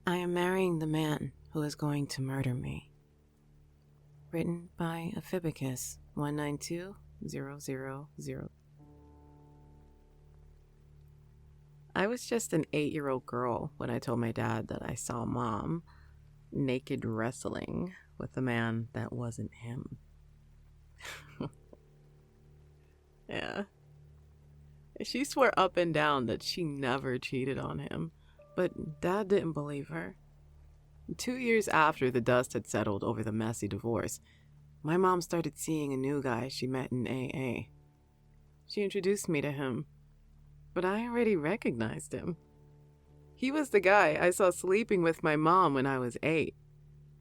I am marrying the man who is going to murder me. Written by Aphibicus 192000. I was just an 8-year-old girl when I told my dad that I saw Mom naked wrestling with a man that wasn't him. Yeah. She swore up and down that she never cheated on him, but Dad didn't believe her. 2 years after the dust had settled over the messy divorce, my mom started seeing a new guy she met in AA. She introduced me to him, but I already recognized him. He was the guy I saw sleeping with my mom when I was 8,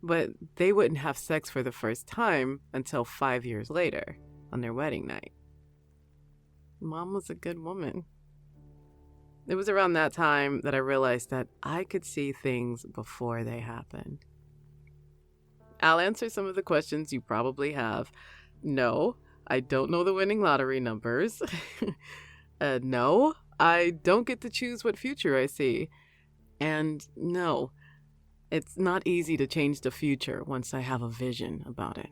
but they wouldn't have sex for the first time until 5 years later, on their wedding night. Mom was a good woman. It was around that time that I realized that I could see things before they happened. I'll answer some of the questions you probably have. No, I don't know the winning lottery numbers. No, I don't get to choose what future I see. And no, it's not easy to change the future once I have a vision about it.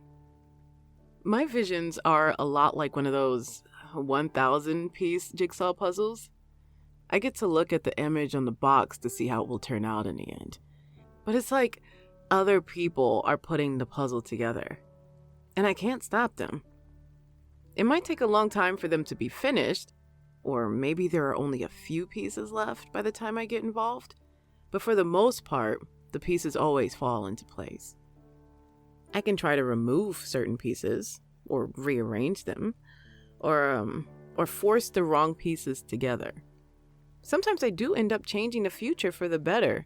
My visions are a lot like one of those 1,000-piece jigsaw puzzles. I get to look at the image on the box to see how it will turn out in the end. But it's like other people are putting the puzzle together, and I can't stop them. It might take a long time for them to be finished, or maybe there are only a few pieces left by the time I get involved, but for the most part, the pieces always fall into place. I can try to remove certain pieces, or rearrange them, or force the wrong pieces together. Sometimes I do end up changing the future for the better.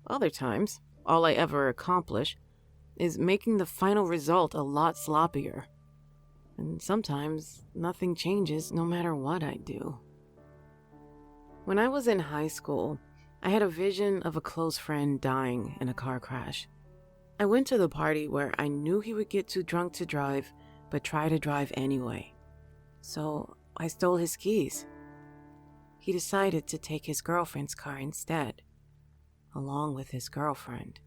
Other times, all I ever accomplish is making the final result a lot sloppier. And sometimes nothing changes no matter what I do. When I was in high school, I had a vision of a close friend dying in a car crash. I went to the party where I knew he would get too drunk to drive, but try to drive anyway. So I stole his keys. He decided to take his girlfriend's car instead, along with his girlfriend.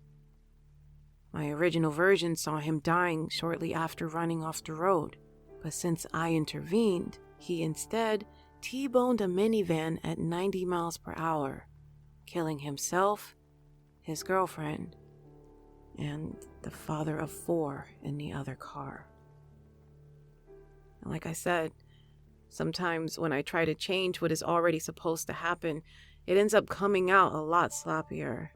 My original version saw him dying shortly after running off the road, but since I intervened, he instead T-boned a minivan at 90 miles per hour, killing himself, his girlfriend, and the father of 4 in the other car. And like I said, sometimes when I try to change what is already supposed to happen, it ends up coming out a lot sloppier.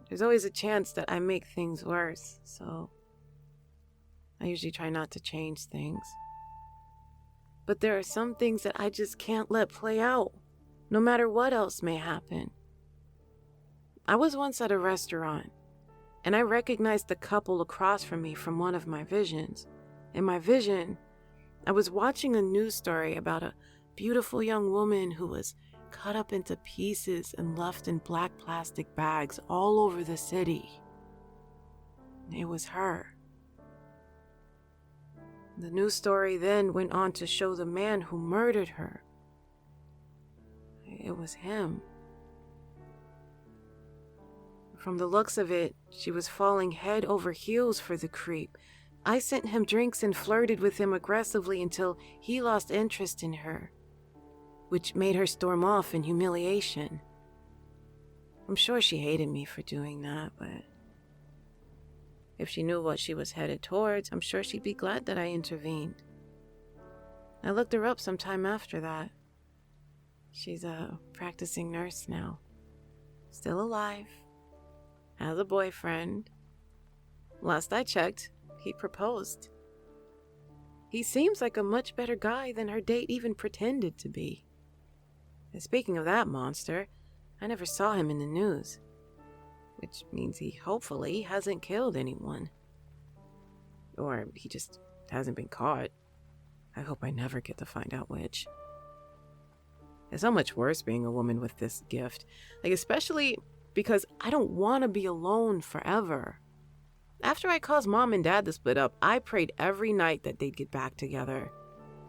There's always a chance that I make things worse, so I usually try not to change things. But there are some things that I just can't let play out, no matter what else may happen. I was once at a restaurant, and I recognized the couple across from me from one of my visions. In my vision, I was watching a news story about a beautiful young woman who was cut up into pieces and left in black plastic bags all over the city. It was her. The news story then went on to show the man who murdered her. It was him. From the looks of it, she was falling head over heels for the creep. I sent him drinks and flirted with him aggressively until he lost interest in her, which made her storm off in humiliation. I'm sure she hated me for doing that, but if she knew what she was headed towards, I'm sure she'd be glad that I intervened. I looked her up sometime after that. She's a practicing nurse now. Still alive. Has a boyfriend. Last I checked, he proposed. He seems like a much better guy than her date even pretended to be. And speaking of that monster, I never saw him in the news, which means he hopefully hasn't killed anyone. Or he just hasn't been caught. I hope I never get to find out which. It's so much worse being a woman with this gift, especially because I don't want to be alone forever. After I caused Mom and Dad to split up, I prayed every night that they'd get back together.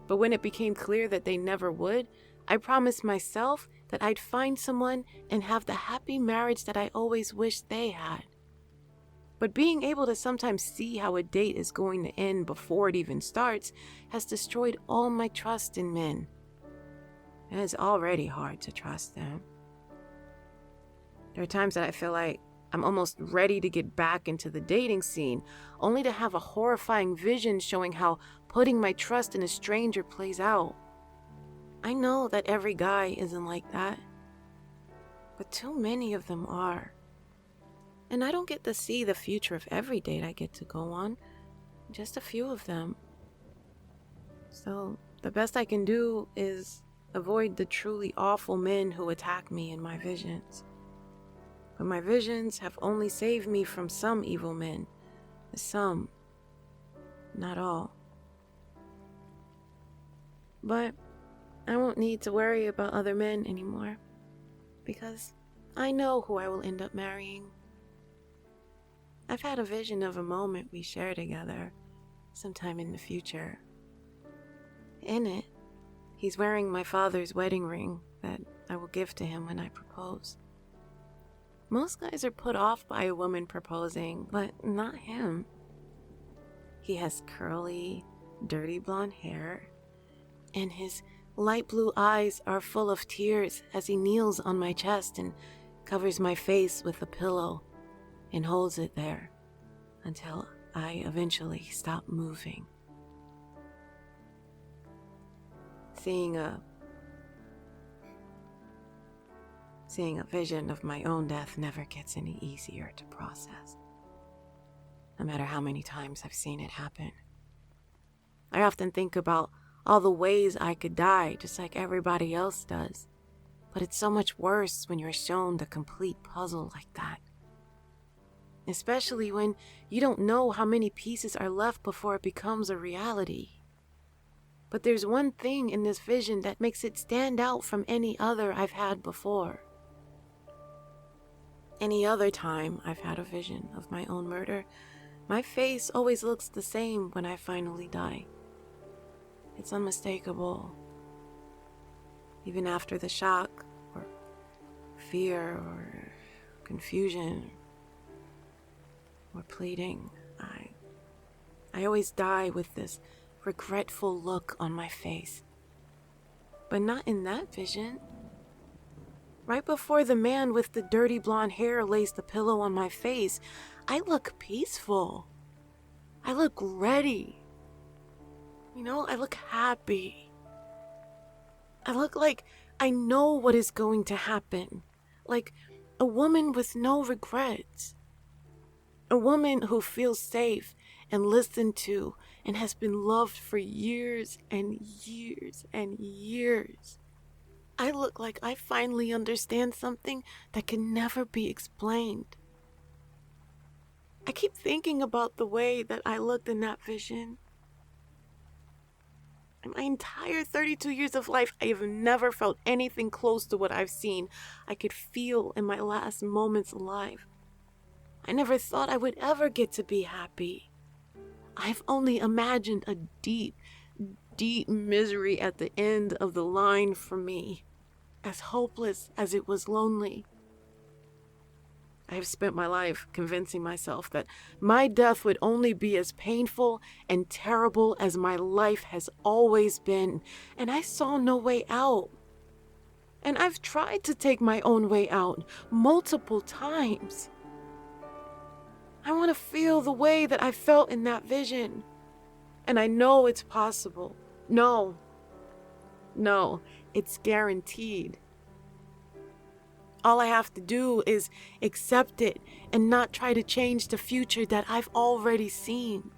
But when it became clear that they never would, I promised myself that I'd find someone and have the happy marriage that I always wished they had. But being able to sometimes see how a date is going to end before it even starts has destroyed all my trust in men. And it's already hard to trust them. There are times that I feel like I'm almost ready to get back into the dating scene, only to have a horrifying vision showing how putting my trust in a stranger plays out. I know that every guy isn't like that, but too many of them are. And I don't get to see the future of every date I get to go on, just a few of them. So the best I can do is avoid the truly awful men who attack me in my visions. But my visions have only saved me from some evil men. Some, not all. But I won't need to worry about other men anymore, because I know who I will end up marrying. I've had a vision of a moment we share together, sometime in the future. In it, he's wearing my father's wedding ring that I will give to him when I propose. Most guys are put off by a woman proposing, but not him. He has curly, dirty blonde hair, and his light blue eyes are full of tears as he kneels on my chest and covers my face with a pillow and holds it there until I eventually stop moving. Seeing a vision of my own death never gets any easier to process, no matter how many times I've seen it happen. I often think about all the ways I could die, just like everybody else does. But it's so much worse when you're shown the complete puzzle like that. Especially when you don't know how many pieces are left before it becomes a reality. But there's one thing in this vision that makes it stand out from any other I've had before. Any other time I've had a vision of my own murder, my face always looks the same when I finally die. It's unmistakable. Even after the shock, or fear, or confusion, or pleading, I always die with this regretful look on my face. But not in that vision. Right before the man with the dirty blonde hair lays the pillow on my face, I look peaceful. I look ready. I look happy. I look like I know what is going to happen. Like a woman with no regrets. A woman who feels safe and listened to and has been loved for years and years and years. I look like I finally understand something that can never be explained. I keep thinking about the way that I looked in that vision. In my entire 32 years of life, I have never felt anything close to what I've seen I could feel in my last moments alive. I never thought I would ever get to be happy. I've only imagined a deep, deep misery at the end of the line for me, as hopeless as it was lonely. I have spent my life convincing myself that my death would only be as painful and terrible as my life has always been, and I saw no way out. And I've tried to take my own way out multiple times. I want to feel the way that I felt in that vision. And I know it's possible. No, it's guaranteed. All I have to do is accept it and not try to change the future that I've already seen.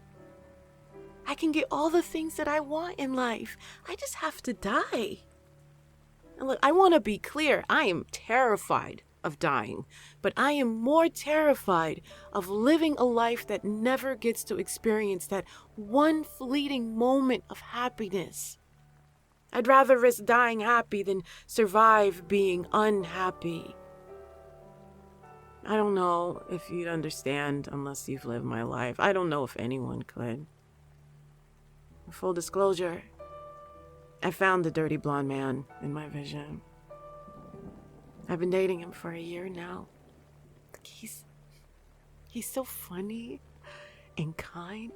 I can get all the things that I want in life. I just have to die. And look, I want to be clear. I am terrified of dying, but I am more terrified of living a life that never gets to experience that one fleeting moment of happiness. I'd rather risk dying happy than survive being unhappy. I don't know if you'd understand unless you've lived my life. I don't know if anyone could. Full disclosure, I found the dirty blonde man in my vision. I've been dating him for a year now. He's so funny and kind,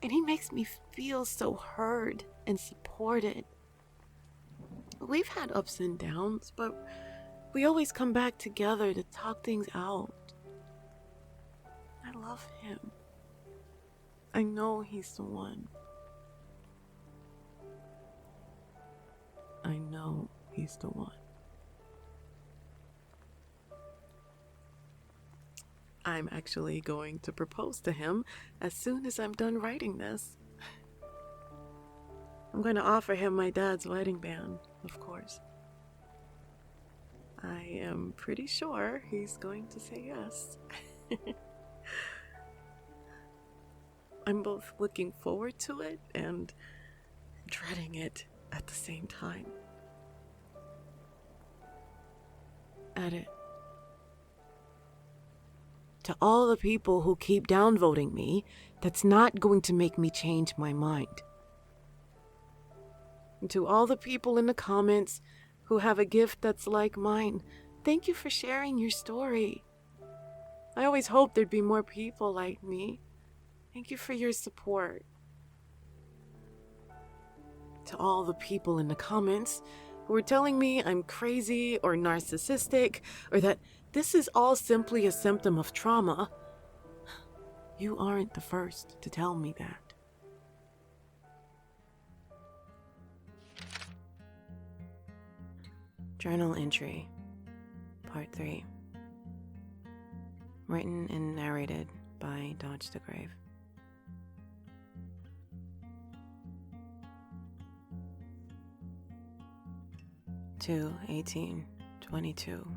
and he makes me feel so heard and supported. We've had ups and downs, but we always come back together to talk things out. I love him. I know he's the one. I know he's the one. I'm actually going to propose to him as soon as I'm done writing this. I'm going to offer him my dad's wedding band, of course. I am pretty sure he's going to say yes. I'm both looking forward to it and dreading it at the same time. Edit. To all the people who keep downvoting me, that's not going to make me change my mind. And to all the people in the comments who have a gift that's like mine, thank you for sharing your story. I always hoped there'd be more people like me. Thank you for your support. To all the people in the comments who are telling me I'm crazy or narcissistic, or that this is all simply a symptom of trauma, you aren't the first to tell me that. Journal entry, part 3. Written and narrated by Jjustingraham. To 1822.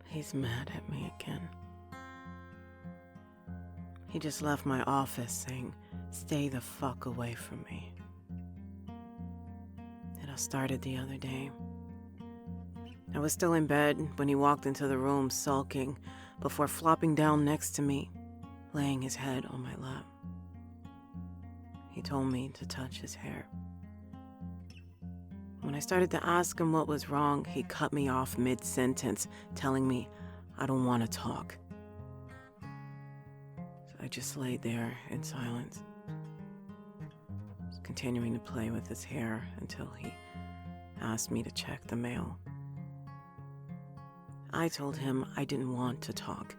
He's mad at me again. He just left my office saying, "Stay the fuck away from me." It all started the other day. I was still in bed when he walked into the room sulking before flopping down next to me, laying his head on my lap. He told me to touch his hair. When I started to ask him what was wrong, he cut me off mid-sentence, telling me I don't want to talk. So I just laid there in silence, continuing to play with his hair until he asked me to check the mail. I told him I didn't want to talk.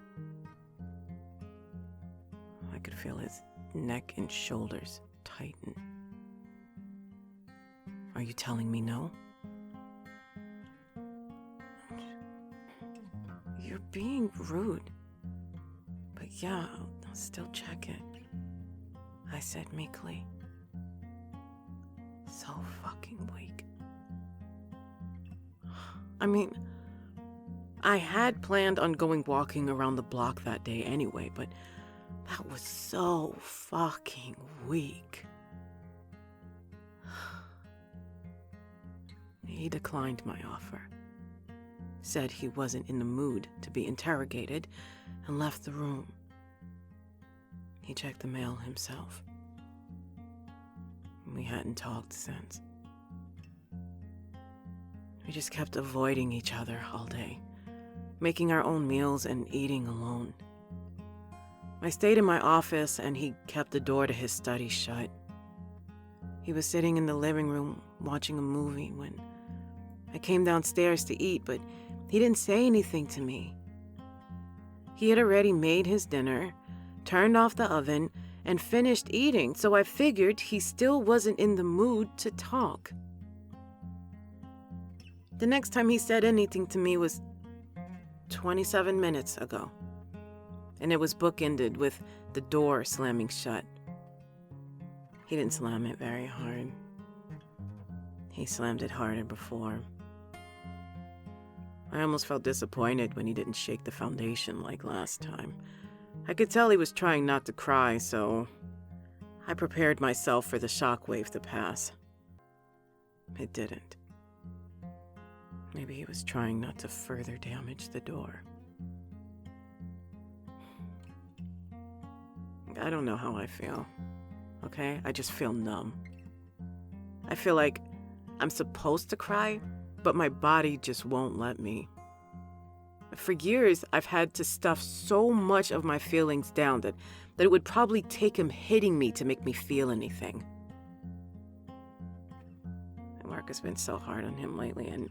I could feel his neck and shoulders tighten. Are you telling me no? You're being rude. But yeah, I'll still check it, I said meekly. So fucking weak. I mean, I had planned on going walking around the block that day anyway, but that was so fucking weak. He declined my offer, said he wasn't in the mood to be interrogated, and left the room. He checked the mail himself. We hadn't talked since. We just kept avoiding each other all day, making our own meals and eating alone. I stayed in my office and he kept the door to his study shut. He was sitting in the living room watching a movie when I came downstairs to eat, but he didn't say anything to me. He had already made his dinner, turned off the oven, and finished eating, so I figured he still wasn't in the mood to talk. The next time he said anything to me was 27 minutes ago, and it was bookended with the door slamming shut. He didn't slam it very hard. He slammed it harder before. I almost felt disappointed when he didn't shake the foundation like last time. I could tell he was trying not to cry, so I prepared myself for the shockwave to pass. It didn't. Maybe he was trying not to further damage the door. I don't know how I feel. okay? I just feel numb. I feel like I'm supposed to cry, but my body just won't let me. For years, I've had to stuff so much of my feelings down that it would probably take him hitting me to make me feel anything. Work has been so hard on him lately, and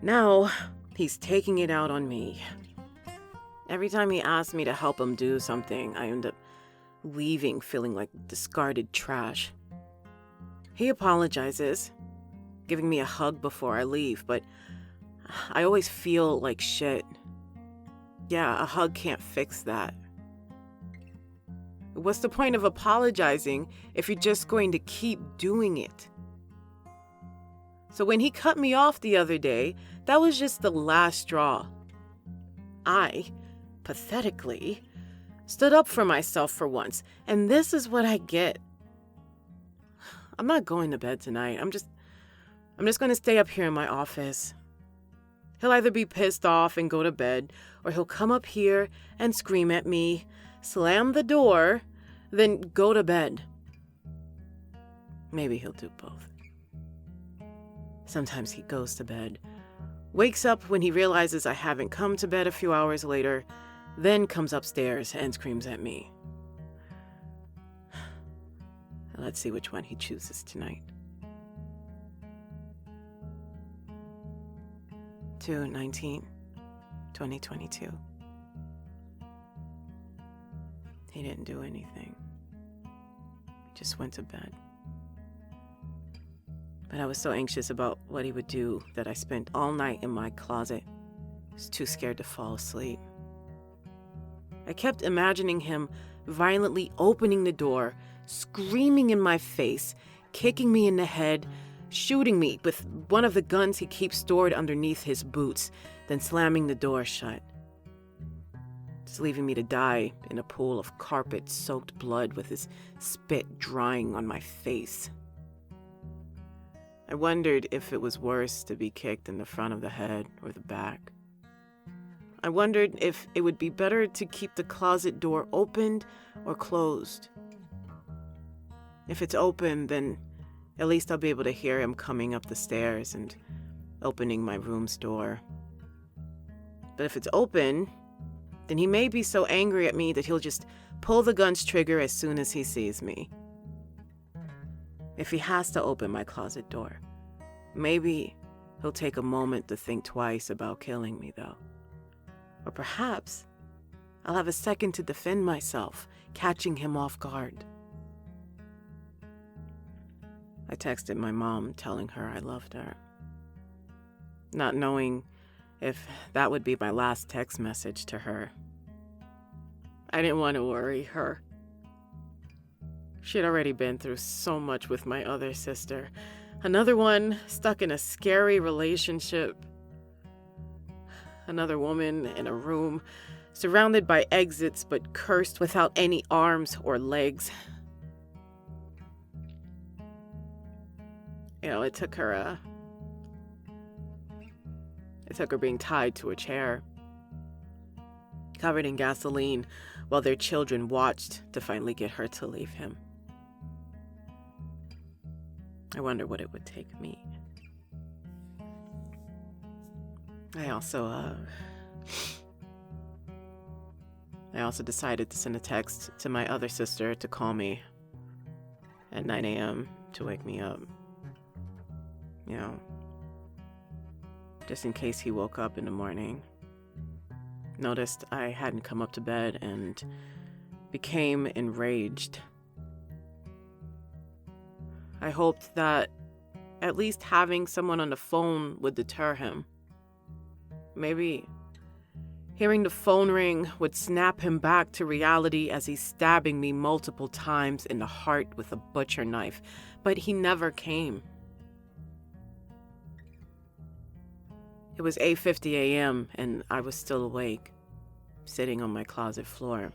now he's taking it out on me. Every time he asks me to help him do something, I end up leaving feeling like discarded trash. He apologizes, giving me a hug before I leave, but I always feel like shit. Yeah, a hug can't fix that. What's the point of apologizing if you're just going to keep doing it? So when he cut me off the other day, that was just the last straw. I, pathetically, stood up for myself for once, and this is what I get. I'm not going to bed tonight. I'm just going to stay up here in my office. He'll either be pissed off and go to bed, or he'll come up here and scream at me, slam the door, then go to bed. Maybe he'll do both. Sometimes he goes to bed, wakes up when he realizes I haven't come to bed a few hours later, then comes upstairs and screams at me. Let's see which one he chooses tonight. 2/19/2022. He didn't do anything. He just went to bed. But I was so anxious about what he would do that I spent all night in my closet. I was too scared to fall asleep. I kept imagining him violently opening the door, screaming in my face, kicking me in the head, shooting me with one of the guns he keeps stored underneath his boots, then slamming the door shut. Just leaving me to die in a pool of carpet-soaked blood with his spit drying on my face. I wondered if it was worse to be kicked in the front of the head or the back. I wondered if it would be better to keep the closet door opened or closed. If it's open, then at least I'll be able to hear him coming up the stairs and opening my room's door. But if it's open, then he may be so angry at me that he'll just pull the gun's trigger as soon as he sees me. If he has to open my closet door, maybe he'll take a moment to think twice about killing me, though. Or perhaps I'll have a second to defend myself, catching him off guard. I texted my mom telling her I loved her, not knowing if that would be my last text message to her. I didn't want to worry her. She'd already been through so much with my other sister. Another one stuck in a scary relationship. Another woman in a room, surrounded by exits but cursed without any arms or legs. It took her being tied to a chair, covered in gasoline, while their children watched to finally get her to leave him. I wonder what it would take me. I also decided to send a text to my other sister to call me at 9 a.m. to wake me up. Just in case he woke up in the morning. Noticed I hadn't come up to bed and became enraged. I hoped that at least having someone on the phone would deter him. Maybe hearing the phone ring would snap him back to reality as he's stabbing me multiple times in the heart with a butcher knife, but he never came. It was 8:50 a.m. and I was still awake, sitting on my closet floor.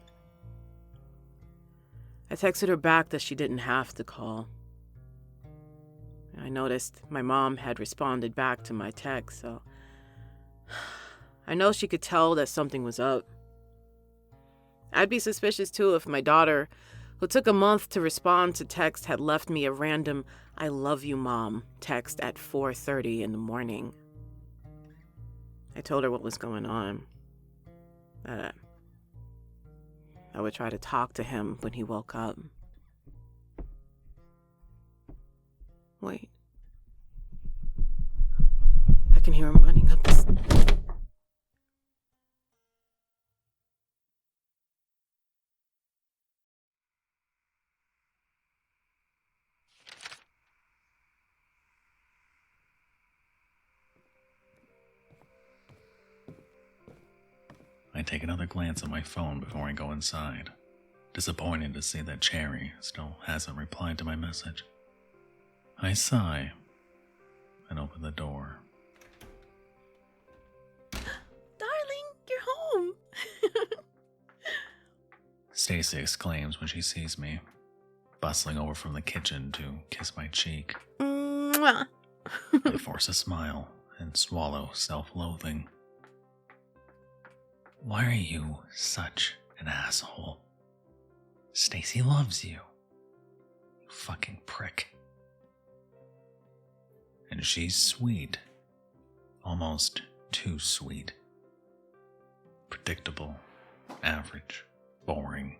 I texted her back that she didn't have to call. I noticed my mom had responded back to my text, so I know she could tell that something was up. I'd be suspicious too if my daughter, who took a month to respond to text, had left me a random "I love you, Mom" text at 4:30 in the morning. I told her what was going on. That I would try to talk to him when he woke up. Wait. I can hear him running up this. I take another glance at my phone before I go inside, disappointed to see that Cherry still hasn't replied to my message. I sigh and open the door. Darling, you're home. Stacy exclaims when she sees me, bustling over from the kitchen to kiss my cheek. Mwah. I force a smile and swallow self-loathing. Why are you such an asshole? Stacy loves you. You fucking prick. And she's sweet. Almost too sweet. Predictable. Average. Boring.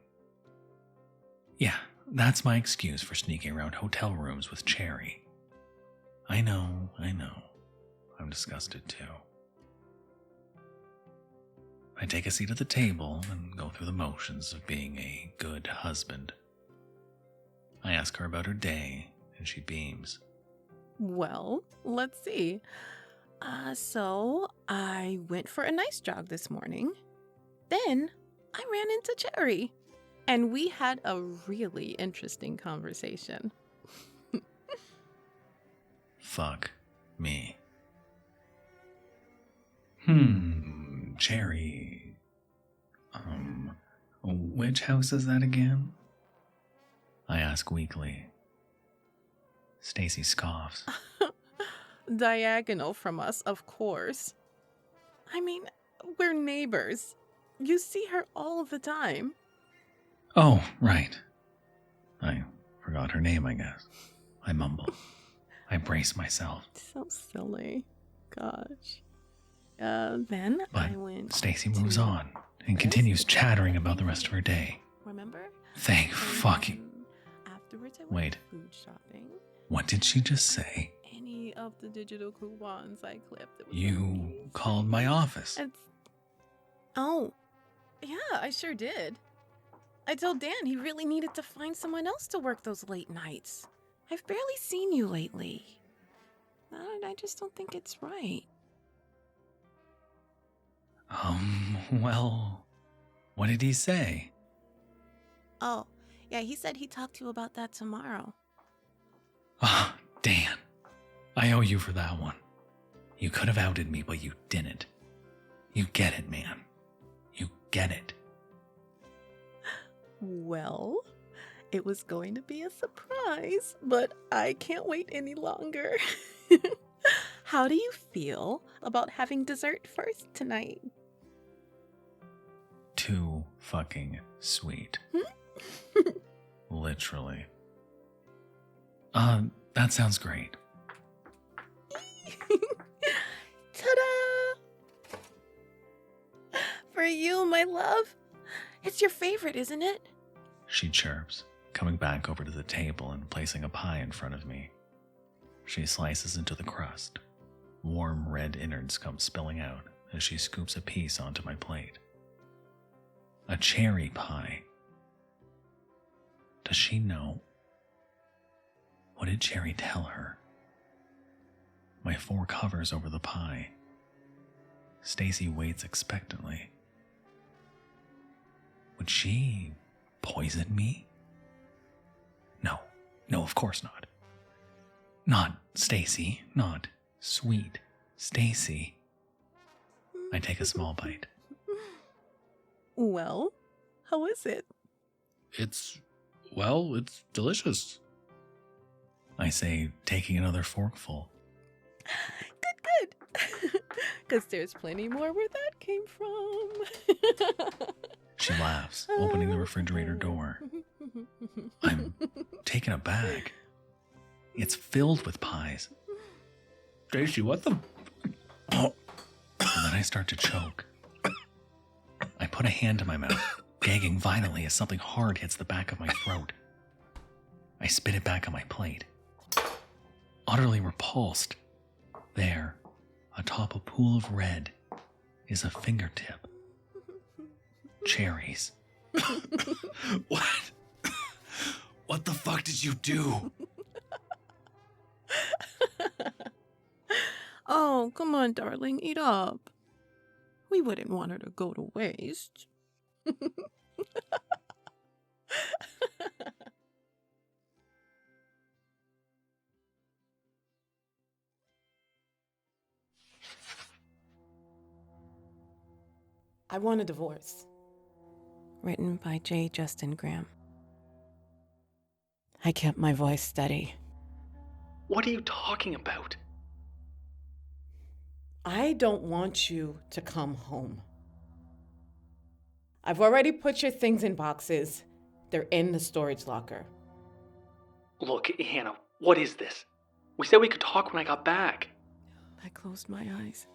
Yeah, that's my excuse for sneaking around hotel rooms with Cherry. I know. I'm disgusted too. I take a seat at the table and go through the motions of being a good husband. I ask her about her day, and she beams. Well, let's see. So I went for a nice jog this morning. Then I ran into Cherry, and we had a really interesting conversation. Fuck me. Cherry. Which house is that again? I ask weakly. Stacy scoffs. Diagonal from us, of course. I mean, we're neighbors. You see her all the time. Oh, right. I forgot her name, I guess. I mumble. I brace myself. So silly. Gosh. Then But I went. Stacy moves on and continues chattering about the rest of her day. Remember? Thank fucking. Afterwards, I went Wait. food shopping. What did she just say? Any of the digital coupons I clipped. It was You amazing. called my office. Oh, yeah, I sure did. I told Dan he really needed to find someone else to work those late nights. I've barely seen you lately. I just don't think it's right. Well, what did he say? Oh, yeah, he said he'd talk to you about that tomorrow. Ah, Dan. I owe you for that one. You could have outed me, but you didn't. You get it, man. You get it. Well, it was going to be a surprise, but I can't wait any longer. How do you feel about having dessert first tonight? Too fucking sweet. Literally. That sounds great. Ta-da! For you, my love. It's your favorite, isn't it? She chirps, coming back over to the table and placing a pie in front of me. She slices into the crust. Warm red innards come spilling out as she scoops a piece onto my plate. A cherry pie. Does she know? What did Cherry tell her? My fork hovers over the pie. Stacy waits expectantly. Would she poison me? No, of course not. Not Stacy, not sweet Stacy. I take a small bite. Well, how is it? It's delicious. I say, taking another forkful. Good. Because there's plenty more where that came from. She laughs, opening the refrigerator door. I'm taken aback. It's filled with pies. Tracy, what the? And then I start to choke. I put a hand to my mouth, gagging violently as something hard hits the back of my throat. I spit it back on my plate. Utterly repulsed, there, atop a pool of red, is a fingertip. Cherries. What? What the fuck did you do? Oh, come on, darling, eat up. We wouldn't want her to go to waste. I want a divorce. Written by Jjustingraham. I kept my voice steady. What are you talking about? I don't want you to come home. I've already put your things in boxes. They're in the storage locker. Look, Hannah, what is this? We said we could talk when I got back. I closed my eyes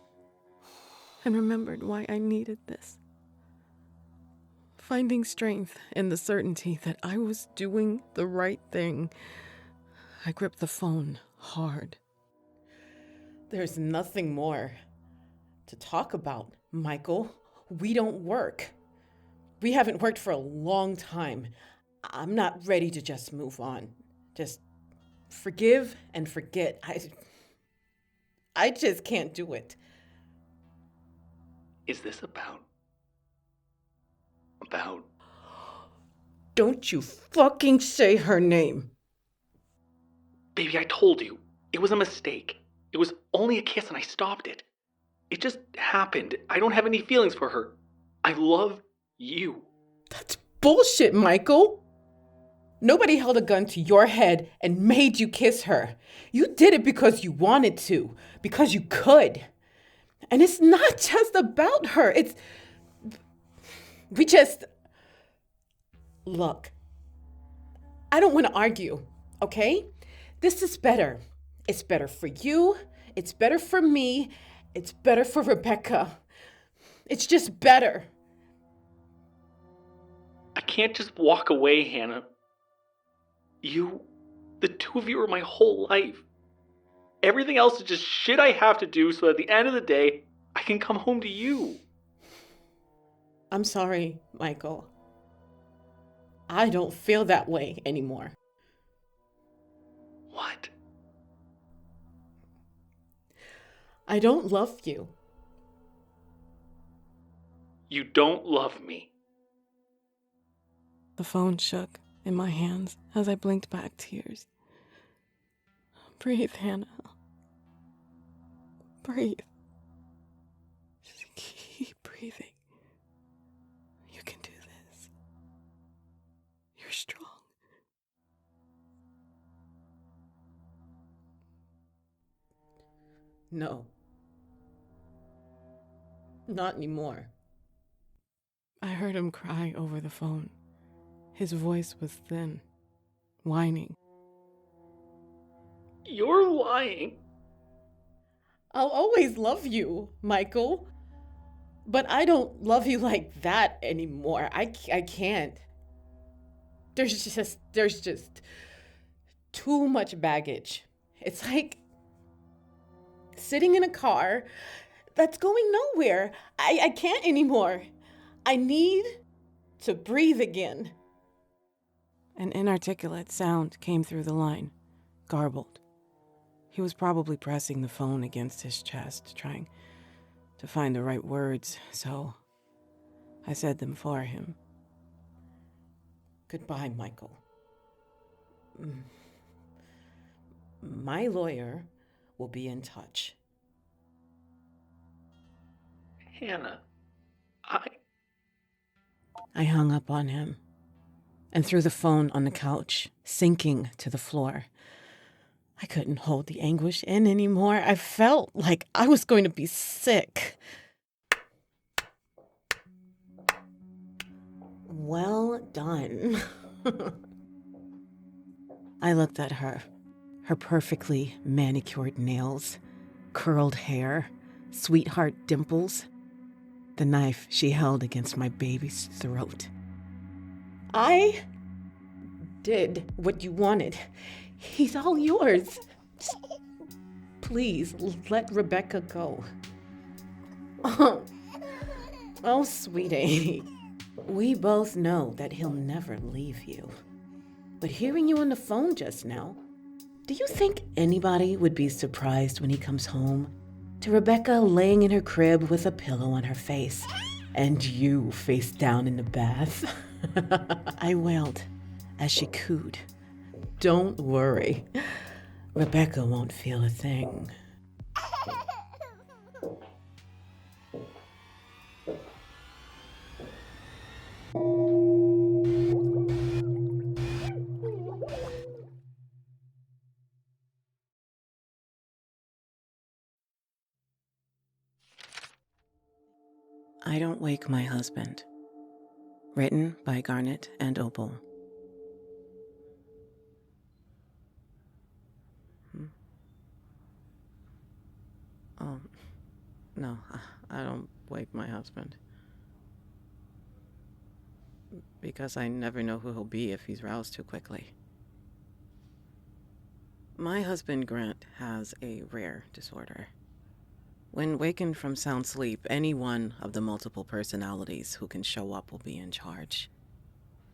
and remembered why I needed this. Finding strength in the certainty that I was doing the right thing, I gripped the phone hard. There's nothing more to talk about, Michael. We don't work. We haven't worked for a long time. I'm not ready to just move on. Just forgive and forget. I just can't do it. Is this about... Don't you fucking say her name. Baby, I told you. It was a mistake. It was only a kiss and I stopped it. It just happened. I don't have any feelings for her. I love you. That's bullshit, Michael. Nobody held a gun to your head and made you kiss her. You did it because you wanted to, because you could. And it's not just about her. Look, I don't want to argue, okay? This is better. It's better for you. It's better for me. It's better for Rebecca. It's just better. I can't just walk away, Hannah. The two of you are my whole life. Everything else is just shit I have to do so at the end of the day, I can come home to you. I'm sorry, Michael. I don't feel that way anymore. What? I don't love you. You don't love me. The phone shook in my hands as I blinked back tears. Breathe, Hannah. Breathe. Just keep breathing. You can do this. You're strong. No. Not anymore. I heard him cry over the phone. His voice was thin, whining. You're lying. I'll always love you, Michael. But I don't love you like that anymore. I can't. There's just too much baggage. It's like sitting in a car that's going nowhere. I can't anymore. I need to breathe again. An inarticulate sound came through the line, garbled. He was probably pressing the phone against his chest, trying to find the right words, so I said them for him. Goodbye, Michael. My lawyer will be in touch. Hannah, I hung up on him and threw the phone on the couch, sinking to the floor. I couldn't hold the anguish in anymore. I felt like I was going to be sick. Well done. I looked at her. Her perfectly manicured nails, curled hair, sweetheart dimples, the knife she held against my baby's throat. I did what you wanted. He's all yours. Please let Rebecca go. Oh, sweetie. We both know that he'll never leave you. But hearing you on the phone just now, do you think anybody would be surprised when he comes home to Rebecca laying in her crib with a pillow on her face and you face down in the bath? I wailed as she cooed. Don't worry. Rebecca won't feel a thing. I Don't Wake My Husband. Written by GarnetAndOpal. Oh, no, I don't wake my husband. Because I never know who he'll be if he's roused too quickly. My husband, Grant, has a rare disorder. When wakened from sound sleep, any one of the multiple personalities who can show up will be in charge.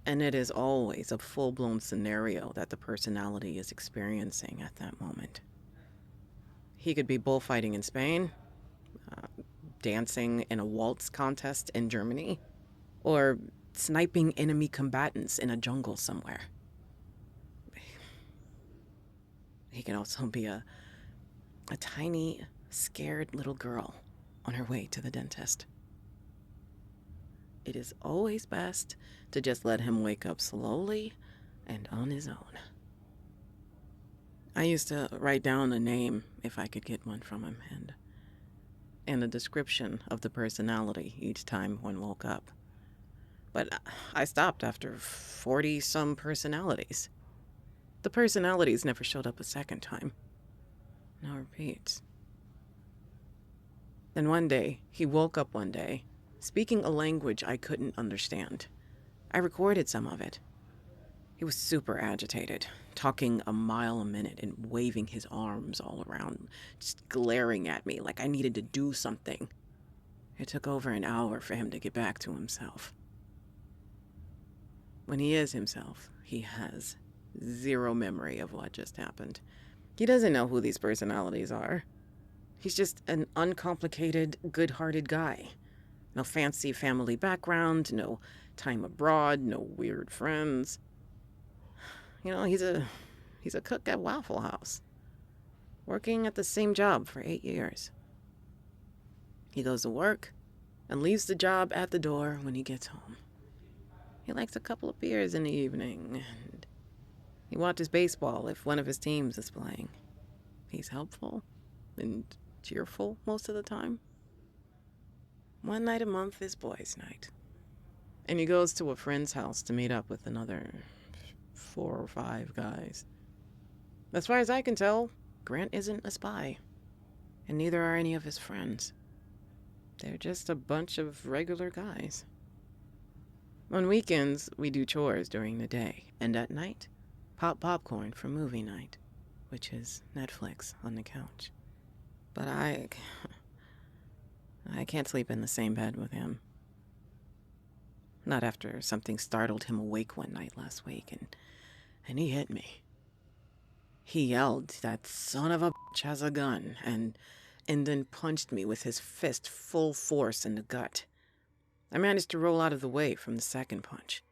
And it is always a full-blown scenario that the personality is experiencing at that moment. He could be bullfighting in Spain, dancing in a waltz contest in Germany, or sniping enemy combatants in a jungle somewhere. He can also be a tiny, scared little girl on her way to the dentist. It is always best to just let him wake up slowly and on his own. I used to write down a name if I could get one from him, and a description of the personality each time one woke up. But I stopped after 40-some personalities. The personalities never showed up a second time. No repeats. Then one day, he woke up one day, speaking a language I couldn't understand. I recorded some of it. He was super agitated, talking a mile a minute and waving his arms all around, just glaring at me like I needed to do something. It took over an hour for him to get back to himself. When he is himself, he has zero memory of what just happened. He doesn't know who these personalities are. He's just an uncomplicated, good-hearted guy. No fancy family background, no time abroad, no weird friends. You know, he's a cook at Waffle House, working at the same job for 8 years. He goes to work and leaves the job at the door when he gets home. He likes a couple of beers in the evening, and he watches baseball if one of his teams is playing. He's helpful and cheerful most of the time. One night a month is boys' night, and he goes to a friend's house to meet up with another 4 or 5 guys. As far as I can tell, Grant isn't a spy, and neither are any of his friends. They're just a bunch of regular guys. On weekends, we do chores during the day, and at night, pop popcorn for movie night, which is Netflix on the couch. But I can't sleep in the same bed with him. Not after something startled him awake one night last week, and he hit me. He yelled, "That son of a bitch has a gun," and then punched me with his fist full force in the gut. I managed to roll out of the way from the second punch,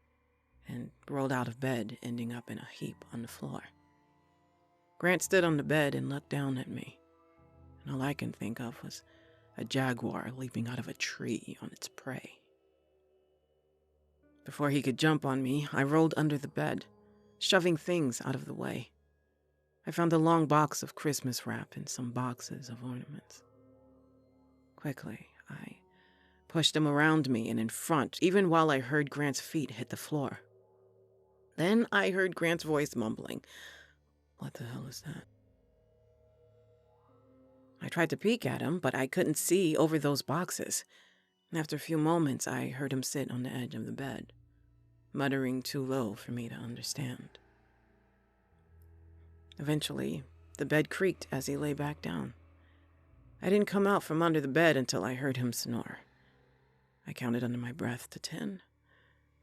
and rolled out of bed, ending up in a heap on the floor. Grant stood on the bed and looked down at me, and all I can think of was a jaguar leaping out of a tree on its prey. Before he could jump on me, I rolled under the bed, shoving things out of the way. I found a long box of Christmas wrap and some boxes of ornaments. Quickly, I pushed them around me and in front, even while I heard Grant's feet hit the floor. Then I heard Grant's voice mumbling, What the hell is that? I tried to peek at him, but I couldn't see over those boxes. After a few moments, I heard him sit on the edge of the bed, muttering too low for me to understand. Eventually, the bed creaked as he lay back down. I didn't come out from under the bed until I heard him snore. I counted under my breath to 10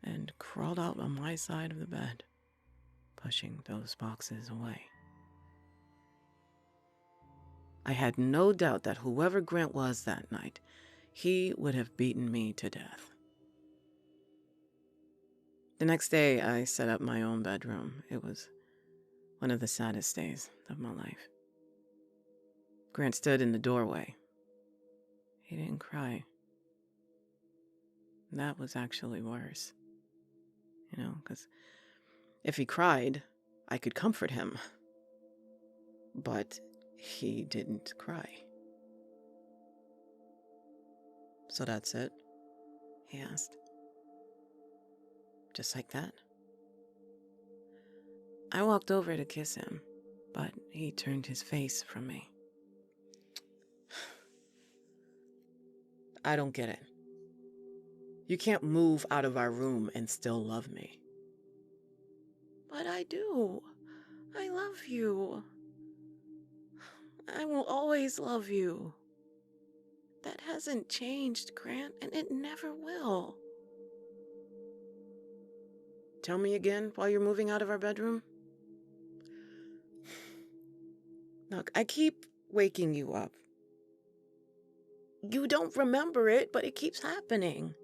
and crawled out on my side of the bed, pushing those boxes away. I had no doubt that whoever Grant was that night, he would have beaten me to death. The next day, I set up my own bedroom. It was one of the saddest days of my life. Grant stood in the doorway. He didn't cry. That was actually worse. Because if he cried, I could comfort him. But he didn't cry. "So that's it?" he asked. Just like that. I walked over to kiss him, but he turned his face from me. "I don't get it. You can't move out of our room and still love me." "But I do. I love you. I will always love you. That hasn't changed, Grant, and it never will." "Tell me again while you're moving out of our bedroom." "Look, I keep waking you up. You don't remember it, but it keeps happening.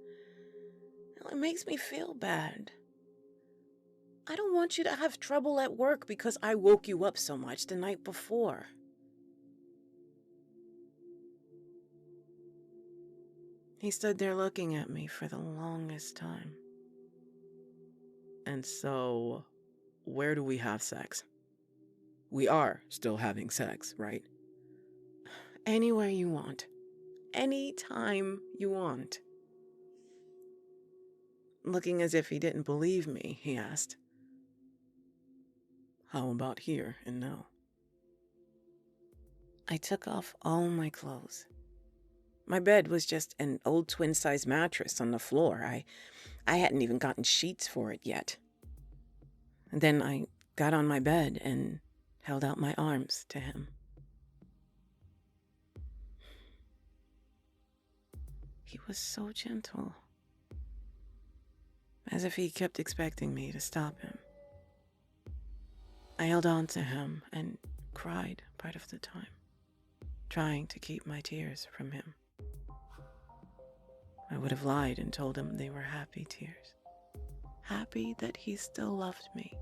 It makes me feel bad. I don't want you to have trouble at work because I woke you up so much the night before." He stood there looking at me for the longest time. "And so, where do we have sex? We are still having sex, right?" "Anywhere you want. Anytime you want." Looking as if he didn't believe me, he asked, "How about here and now?" I took off all my clothes. My bed was just an old twin-size mattress on the floor. I hadn't even gotten sheets for it yet. And then I got on my bed and held out my arms to him. He was so gentle, as if he kept expecting me to stop him. I held on to him and cried part of the time, trying to keep my tears from him. I would have lied and told him they were happy tears, happy that he still loved me.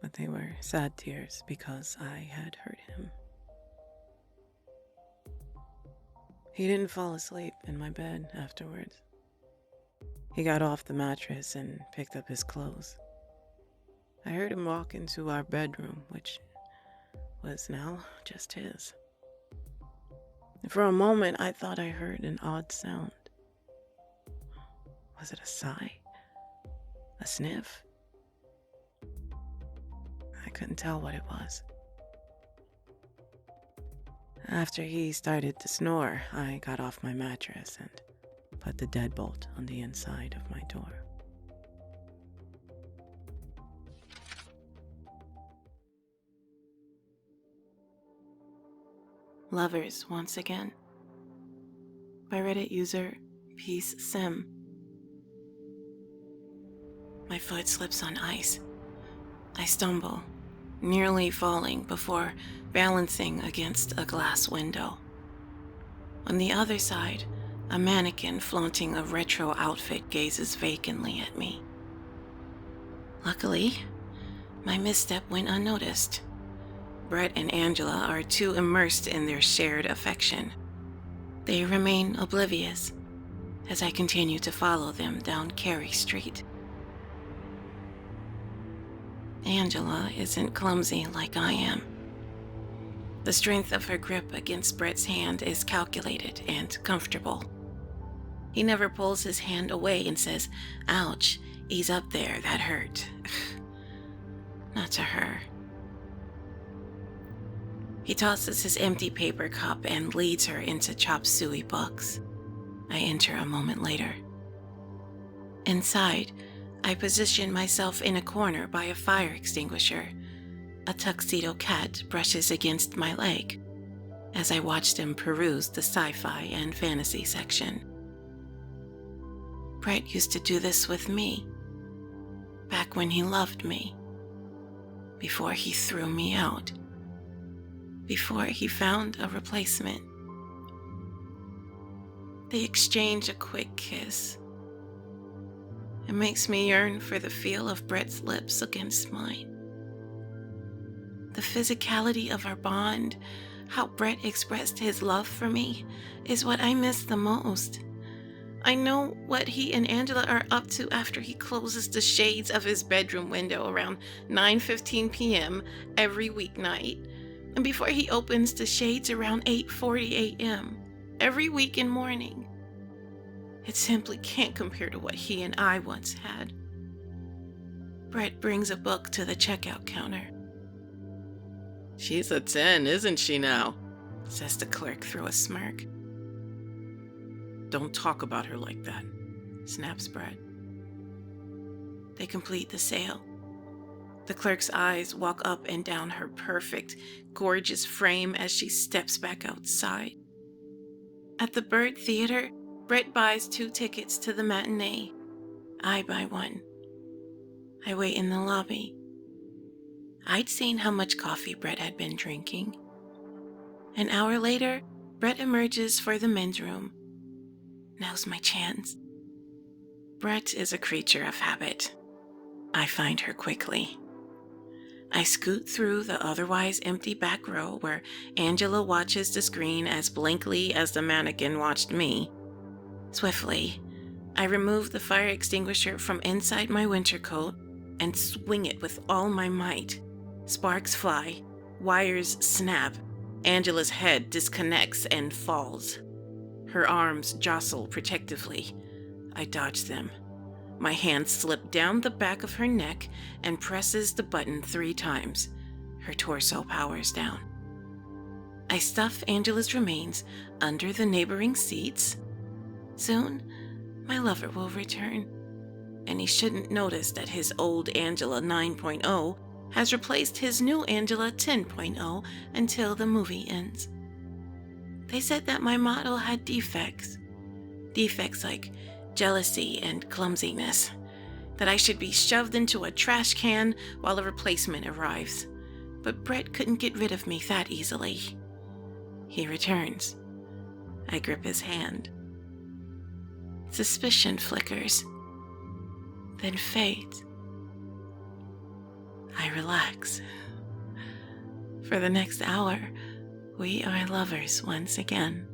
But they were sad tears because I had hurt him. He didn't fall asleep in my bed afterwards. He got off the mattress and picked up his clothes. I heard him walk into our bedroom, which was now just his. For a moment, I thought I heard an odd sound. Was it a sigh? A sniff? I couldn't tell what it was. After he started to snore, I got off my mattress and put the deadbolt on the inside of my door. Lovers Once Again by Reddit user PeaceSim. My foot slips on ice. I stumble, nearly falling before balancing against a glass window. On the other side, a mannequin flaunting a retro outfit gazes vacantly at me. Luckily, my misstep went unnoticed. Brett and Angela are too immersed in their shared affection. They remain oblivious as I continue to follow them down Carey Street. Angela isn't clumsy like I am. The strength of her grip against Brett's hand is calculated and comfortable. He never pulls his hand away and says, "Ouch, ease up there, that hurt." Not to her. He tosses his empty paper cup and leads her into chop suey books. I enter a moment later. Inside, I position myself in a corner by a fire extinguisher. A tuxedo cat brushes against my leg as I watch them peruse the sci-fi and fantasy section. Brett used to do this with me, back when he loved me, before he threw me out, before he found a replacement. They exchange a quick kiss. It makes me yearn for the feel of Brett's lips against mine. The physicality of our bond, how Brett expressed his love for me, is what I miss the most. I know what he and Angela are up to after he closes the shades of his bedroom window around 9:15 p.m. every weeknight, and before he opens the shades around 8:40 a.m. every weekend morning. It simply can't compare to what he and I once had. Brett brings a book to the checkout counter. She's a 10, isn't she now? Says the clerk through a smirk. Don't talk about her like that. Snaps Brett. They complete the sale. The clerk's eyes walk up and down her perfect, gorgeous frame as she steps back outside. At the Bird Theater, Brett buys 2 tickets to the matinee. I buy 1. I wait in the lobby. I'd seen how much coffee Brett had been drinking. An hour later, Brett emerges for the men's room. Now's my chance. Brett is a creature of habit. I find her quickly. I scoot through the otherwise empty back row where Angela watches the screen as blankly as the mannequin watched me. Swiftly, I remove the fire extinguisher from inside my winter coat and swing it with all my might. Sparks fly, wires snap, Angela's head disconnects and falls. Her arms jostle protectively. I dodge them. My hand slips down the back of her neck and presses the button 3 times. Her torso powers down. I stuff Angela's remains under the neighboring seats. Soon, my lover will return, and he shouldn't notice that his old Angela 9.0 has replaced his new Angela 10.0 until the movie ends. They said that my model had defects. Defects like jealousy and clumsiness. That I should be shoved into a trash can while a replacement arrives. But Brett couldn't get rid of me that easily. He returns. I grip his hand. Suspicion flickers, then fades. I relax. For the next hour, we are lovers once again.